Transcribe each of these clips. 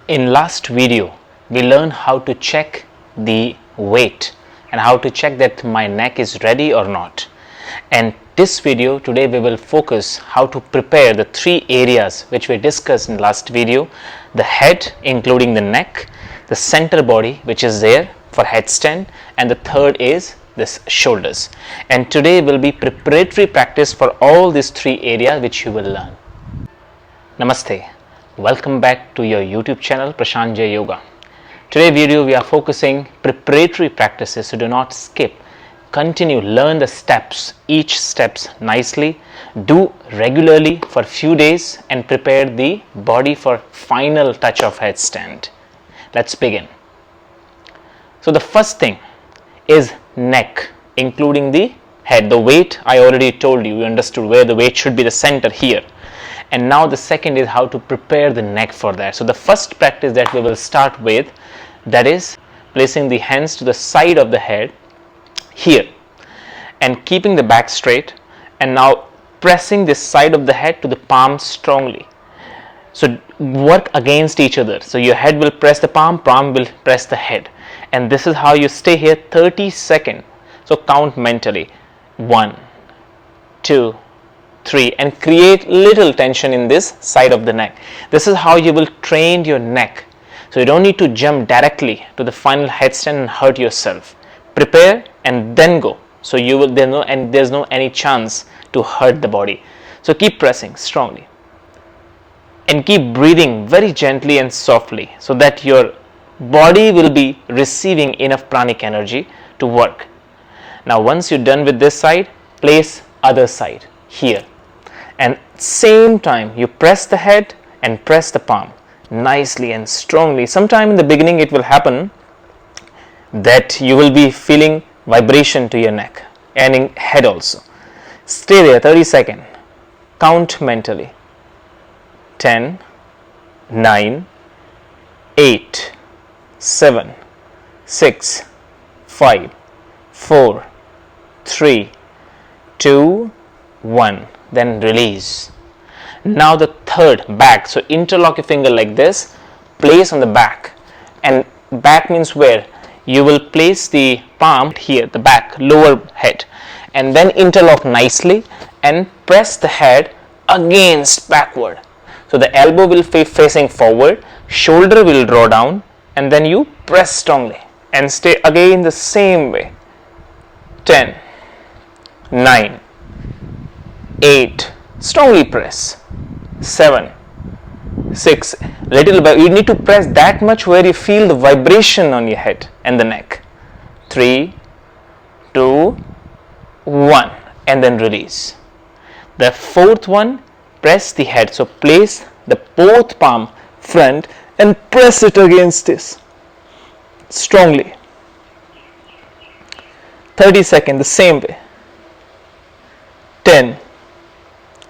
In last video, we learned how to check the weight and how to check that my neck is ready or not. And this video today we will focus how to prepare the three areas which we discussed in last video: the head including the neck, the center body which is there for headstand, and the third is this shoulders. And today will be preparatory practice for all these three areas which you will learn. Namaste. Welcome back to your YouTube channel Prashantj Yoga. Today video we are focusing preparatory practices, so do not skip. Continue, learn the steps, each steps nicely, do regularly for few days and prepare the body for final touch of headstand. Let's begin. So the first thing is neck including the head. The weight I already told you, you understood where the weight should be, the center here. And now the second is how to prepare the neck for that. So the first practice that we will start with, that is placing the hands to the side of the head here and keeping the back straight, and now pressing this side of the head to the palm strongly. So work against each other. So your head will press the palm will press the head, and this is how you stay here 30 seconds. So count mentally 1, 2, 3 and create little tension in this side of the neck. This is how you will train your neck. So you don't need to jump directly to the final headstand and hurt yourself. Prepare and then go. So you will there's no any chance to hurt the body. So keep pressing strongly and keep breathing very gently and softly so that your body will be receiving enough pranic energy to work. Now once you're done with this side, place other side here. And same time you press the head and press the palm nicely and strongly. Sometime in the beginning it will happen that you will be feeling vibration to your neck and in head also. Stay there 30 seconds. Count mentally. 10, 9, 8, 7, 6, 5, 4, 3, 2, 1. Then release. Now the third, back. So interlock your finger like this, place on the back, and back means where you will place the palm here, the back, lower head, and then interlock nicely and press the head against backward. So the elbow will be facing forward, shoulder will draw down, and then you press strongly and stay again the same way. 10, 9, 8, strongly press. 7, 6, little bit, you need to press that much where you feel the vibration on your head and the neck. 3, 2, 1 and then release. The fourth one, press the head. So place the both palm front and press it against this strongly. 30 seconds the same way. 10,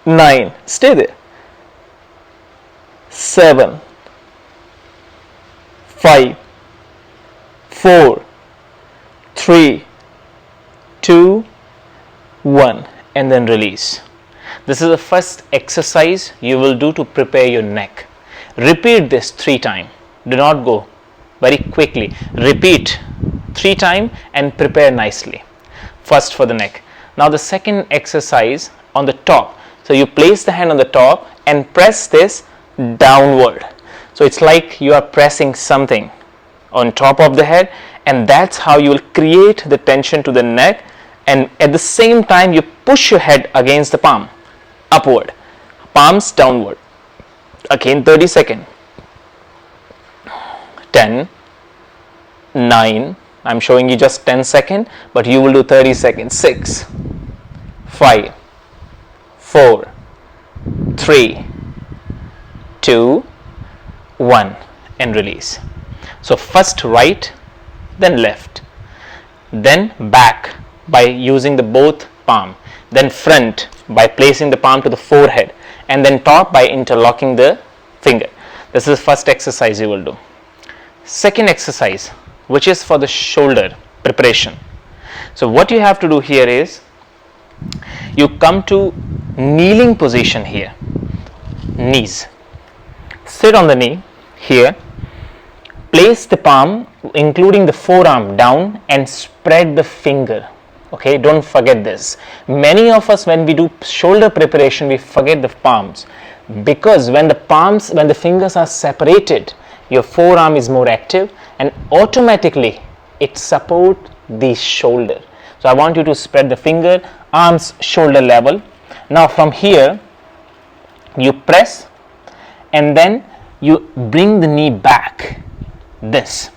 9, stay there. 7, 5, 4, 3, 2, 1 and then release. This is the first exercise you will do to prepare your neck. Repeat this 3 times. Do not go very quickly. Repeat 3 times and prepare nicely. First for the neck. Now the second exercise on the top. So you place the hand on the top and press this downward. So it's like you are pressing something on top of the head, and that's how you will create the tension to the neck, and at the same time you push your head against the palm upward, palms downward. Again 30 seconds. 10, 9, I'm showing you just 10 seconds, but you will do 30 seconds. 6, 5, 4, 3, 2, 1 and release. So first right, then left, then back by using the both palm, then front by placing the palm to the forehead, and then top by interlocking the finger. This is the first exercise you will do. Second exercise, which is for the shoulder preparation. So what you have to do here is you come to kneeling position here, knees. Sit on the knee here Place the palm, including the forearm, down and spread the finger. Okay, don't forget this. Many of us, when we do shoulder preparation, we forget the palms, because when the fingers are separated, your forearm is more active and automatically it supports the shoulder. So I want you to spread the finger, arms shoulder level. Now from here you press and then you bring the knee back, this.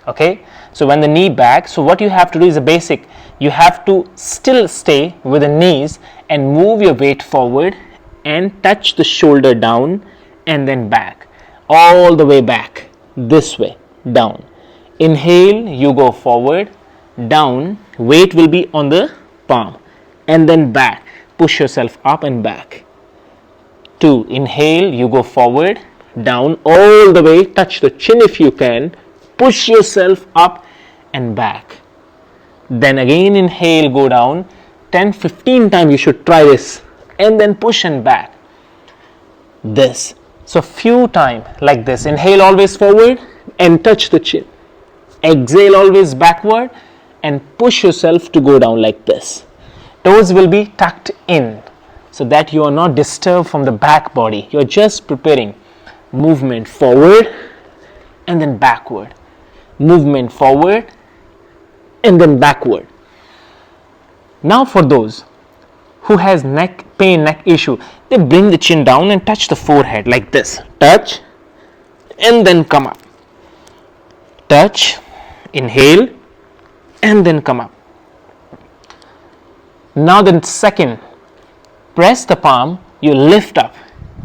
Okay, so when the knee back, so what you have to do is a basic, you have to still stay with the knees and move your weight forward and touch the shoulder down and then back, all the way back, this way, down. Inhale, you go forward, down, weight will be on the palm, and then back, push yourself up and back. 2, inhale, you go forward, down, all the way, touch the chin if you can, push yourself up and back. Then again inhale, go down, 10-15 times you should try this, and then push and back, this. So few times like this. Inhale always forward and touch the chin, exhale always backward and push yourself to go down like this. Toes will be tucked in so that you are not disturbed from the back body. You are just preparing movement forward and then backward, movement forward and then backward. Now for those who has neck pain, neck issue, they bring the chin down and touch the forehead like this. Touch and then come up. Touch, inhale and then come up. Now the second, press the palm, you lift up,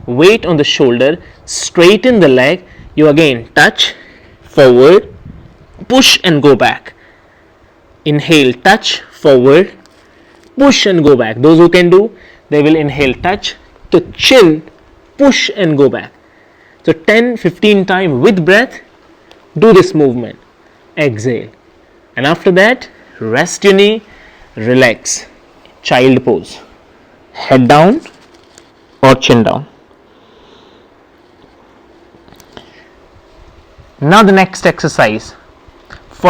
weight on the shoulder, straighten the leg, you again touch, forward, push and go back. Inhale, touch, forward, push and go back. Those who can do, they will inhale, touch, to chin, push and go back. So 10-15 times with breath, do this movement. Exhale. And after that, rest your knee, relax. Child pose. Head down or chin down. Now the next exercise,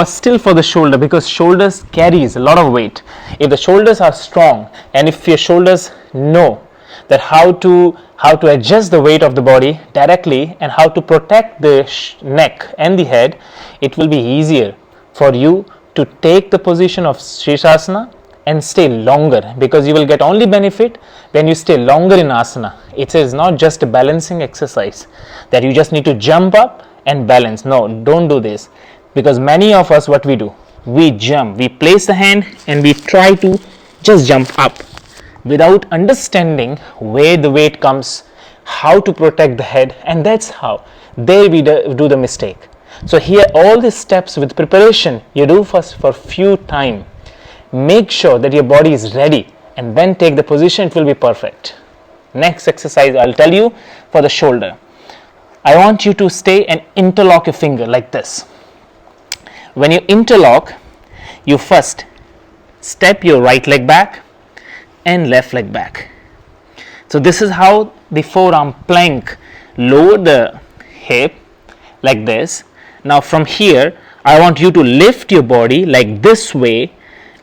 still for the shoulder, because shoulders carries a lot of weight. If the shoulders are strong and if your shoulders know that how to adjust the weight of the body directly and how to protect the neck and the head, it will be easier for you to take the position of Shirshasana and stay longer, because you will get only benefit when you stay longer in asana. It is not just a balancing exercise that you just need to jump up and balance. No, don't do this, because many of us, what we do, we jump, we place the hand and we try to just jump up without understanding where the weight comes, how to protect the head, and that's how there we do the mistake. So here all these steps with preparation you do first for few time. Make sure that your body is ready and then take the position, it will be perfect. Next exercise I'll tell you for the shoulder. I want you to stay and interlock your finger like this. When you interlock, you first step your right leg back and left leg back. So this is how the forearm plank, lower the hip like this. Now from here, I want you to lift your body like this way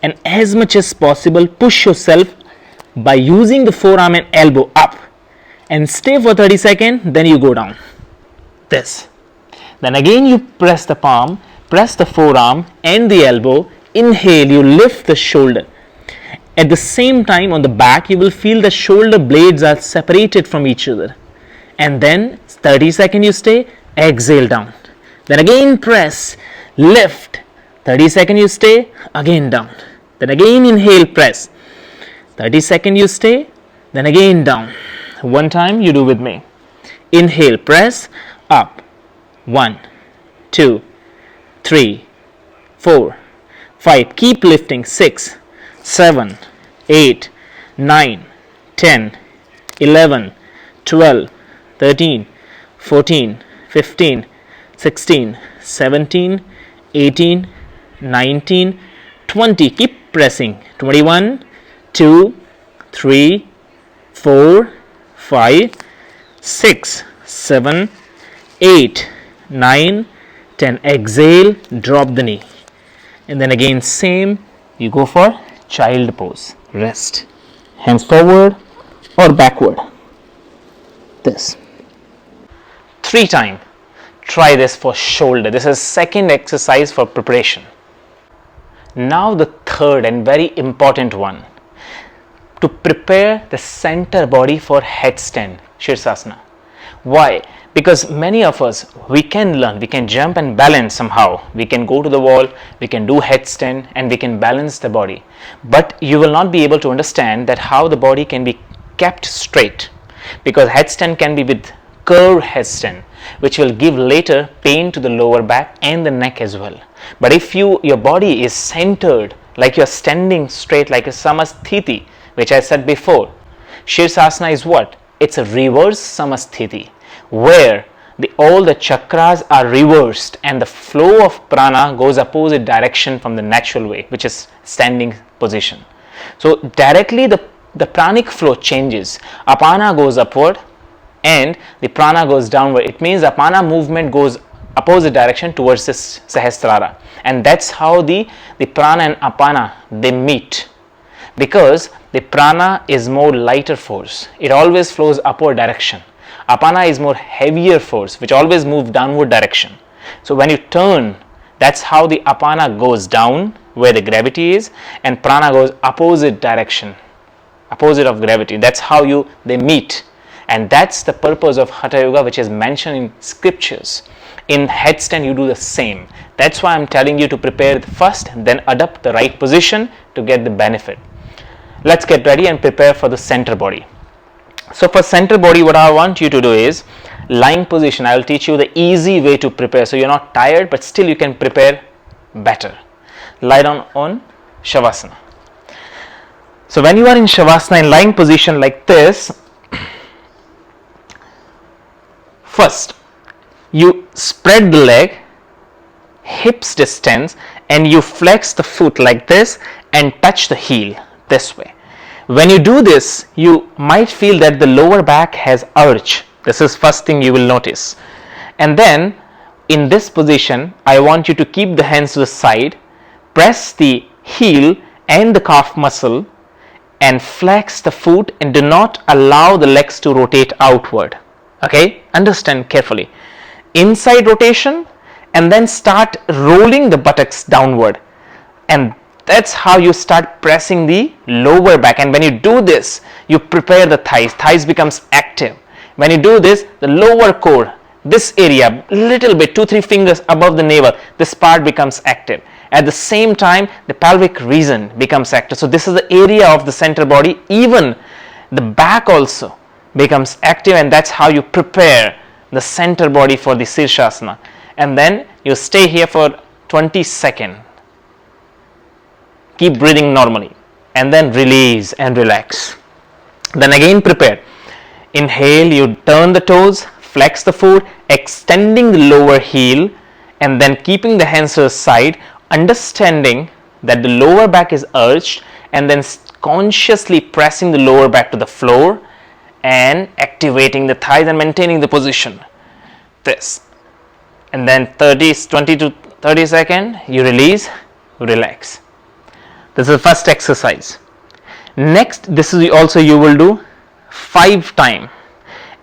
and as much as possible push yourself by using the forearm and elbow up and stay for 30 seconds, then you go down. This. Then again you press the palm, press the forearm and the elbow, inhale, you lift the shoulder. At the same time on the back you will feel the shoulder blades are separated from each other. And then 30 seconds you stay, exhale down. Then again press, lift, 30 seconds you stay, again down. Then again inhale, press, 30 seconds you stay, then again down. One time you do with me. Inhale, press, up, 1, 2, 3, 4, 5, keep lifting, 6, 7, 8, 9, 10, 11, 12, 13, 14, 15, 16, 17, 18, 19, 20, keep pressing, 21, 2, 3, 4, 5, 6, 7, 8, 9, 10. Exhale, drop the knee. And then again same, you go for child pose. Rest. Hands forward or backward. This. 3 times. Try this for shoulder. This is second exercise for preparation. Now the third and very important one. To prepare the center body for headstand, Shirshasana. Why? Because many of us, we can learn, we can jump and balance somehow. We can go to the wall, we can do headstand and we can balance the body. But you will not be able to understand that how the body can be kept straight. Because headstand can be with curved headstand, which will give later pain to the lower back and the neck as well. But if your body is centered, like you are standing straight like a samasthiti, which I said before, Shirshasana is what? It's a reverse samasthiti, where all the chakras are reversed and the flow of prana goes opposite direction from the natural way, which is standing position. So directly the pranic flow changes. Apana goes upward and the prana goes downward. It means apana movement goes opposite direction towards this sahasrara, and that's how the prana and apana they meet, because the prana is more lighter force. It always flows upward direction. Apana is more heavier force, which always moves downward direction. So when you turn, that's how the apana goes down where the gravity is, and prana goes opposite direction, opposite of gravity. That's how they meet, and that's the purpose of Hatha Yoga, which is mentioned in scriptures. In headstand you do the same. That's why I'm telling you to prepare first, then adopt the right position to get the benefit. Let's get ready and prepare for the center body. So for center body, what I want you to do is lying position. I will teach you the easy way to prepare, so you're not tired but still you can prepare better. Lie down on Shavasana. So when you are in Shavasana in lying position like this, first you spread the leg, hips distance, and you flex the foot like this and touch the heel this way. When you do this, you might feel that the lower back has arch. This is first thing you will notice. And then in this position, I want you to keep the hands to the side, press the heel and the calf muscle and flex the foot, and do not allow the legs to rotate outward. Okay, understand carefully. Inside rotation, and then start rolling the buttocks downward, and that's how you start pressing the lower back. And when you do this, you prepare the thighs becomes active. When you do this, the lower core, this area, little bit, 2-3 fingers above the navel, this part becomes active. At the same time, the pelvic region becomes active. So this is the area of the center body. Even the back also becomes active, and that's how you prepare the center body for the Shirshasana. And then you stay here for 20 seconds. Keep breathing normally, and then release and relax. Then again prepare. Inhale, you turn the toes, flex the foot, extending the lower heel, and then keeping the hands to the side, understanding that the lower back is arched, and then consciously pressing the lower back to the floor and activating the thighs and maintaining the position. This. And then 20 to 30 seconds, you release, relax. This is the first exercise. Next, this is also you will do 5 times.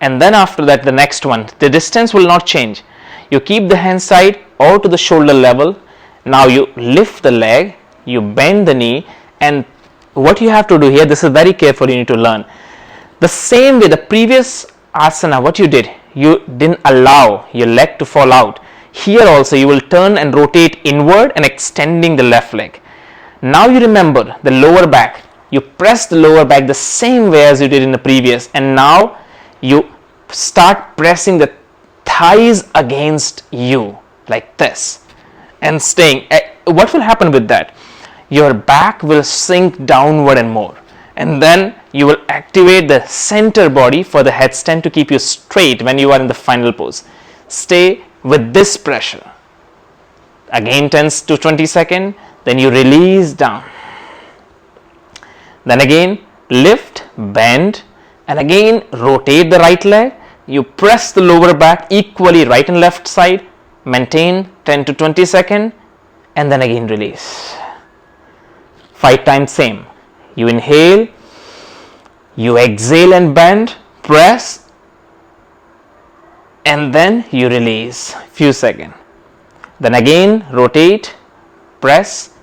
And then after that, the next one, the distance will not change. You keep the hand side or to the shoulder level. Now you lift the leg, you bend the knee, and what you have to do here, this is very careful, you need to learn. The same way the previous asana, what you did, you didn't allow your leg to fall out. Here also you will turn and rotate inward and extending the left leg. Now you remember the lower back, you press the lower back the same way as you did in the previous, and now you start pressing the thighs against you like this and staying. What will happen with that? Your back will sink downward and more, and then you will activate the center body for the headstand to keep you straight when you are in the final pose. Stay with this pressure. Again 10 to 20 seconds, then you release down. Then again lift, bend, and again rotate the right leg. You press the lower back equally, right and left side, maintain 10 to 20 seconds, and then again release. 5 times same. You inhale, you exhale and bend, press, and then you release. Few seconds. Then again rotate, press,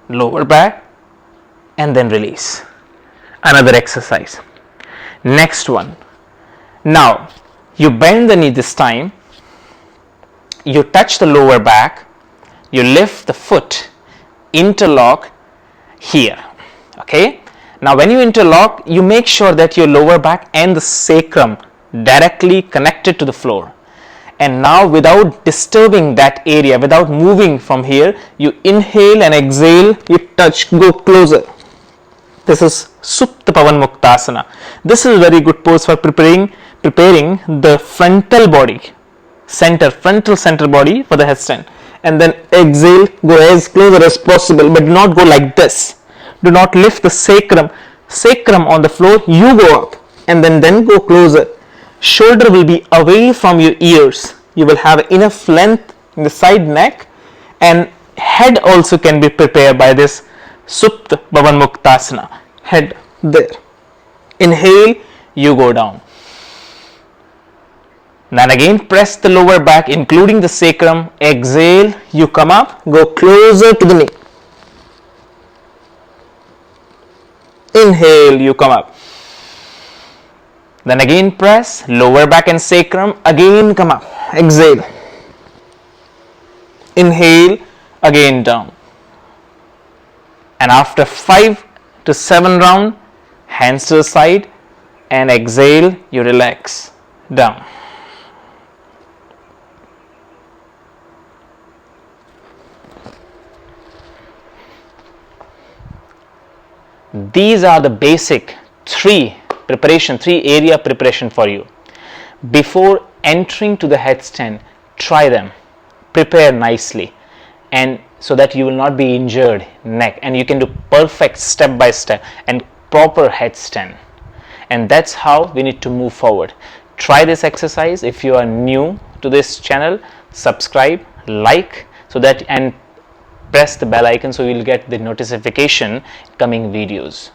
lower back, and then release. Another exercise. Next one. Now you bend the knee this time, you touch the lower back, you lift the foot, interlock here. Okay. Now when you interlock, you make sure that your lower back and the sacrum directly connected to the floor. And now without disturbing that area, without moving from here, you inhale and exhale, you touch, go closer. This is Supta Pavan Muktasana. This is a very good pose for preparing the frontal body, frontal center body for the headstand. And then exhale, go as closer as possible, but do not go like this. Do not lift the sacrum on the floor. You go up and then go closer. Shoulder will be away from your ears. You will have enough length in the side neck, and head also can be prepared by this Supta Pavan Muktasana. Head there. Inhale, you go down. Then again press the lower back including the sacrum. Exhale, you come up, go closer to the knee. Inhale, you come up. Then again press, lower back and sacrum, again come up. Exhale. Inhale, again down. And after 5 to 7 rounds, hands to the side, and exhale, you relax, down. These are the basic 3 area preparation for you. Before entering to the headstand, try them, prepare nicely, and so that you will not be injured neck, and you can do perfect step by step and proper headstand. And that's how we need to move forward. Try this exercise. If you are new to this channel, subscribe, like, so that, and press the bell icon so you will get the notification coming videos.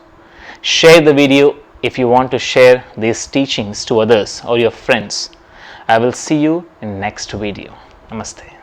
Share the video if you want to share these teachings to others or your friends. I will see you in next video. Namaste.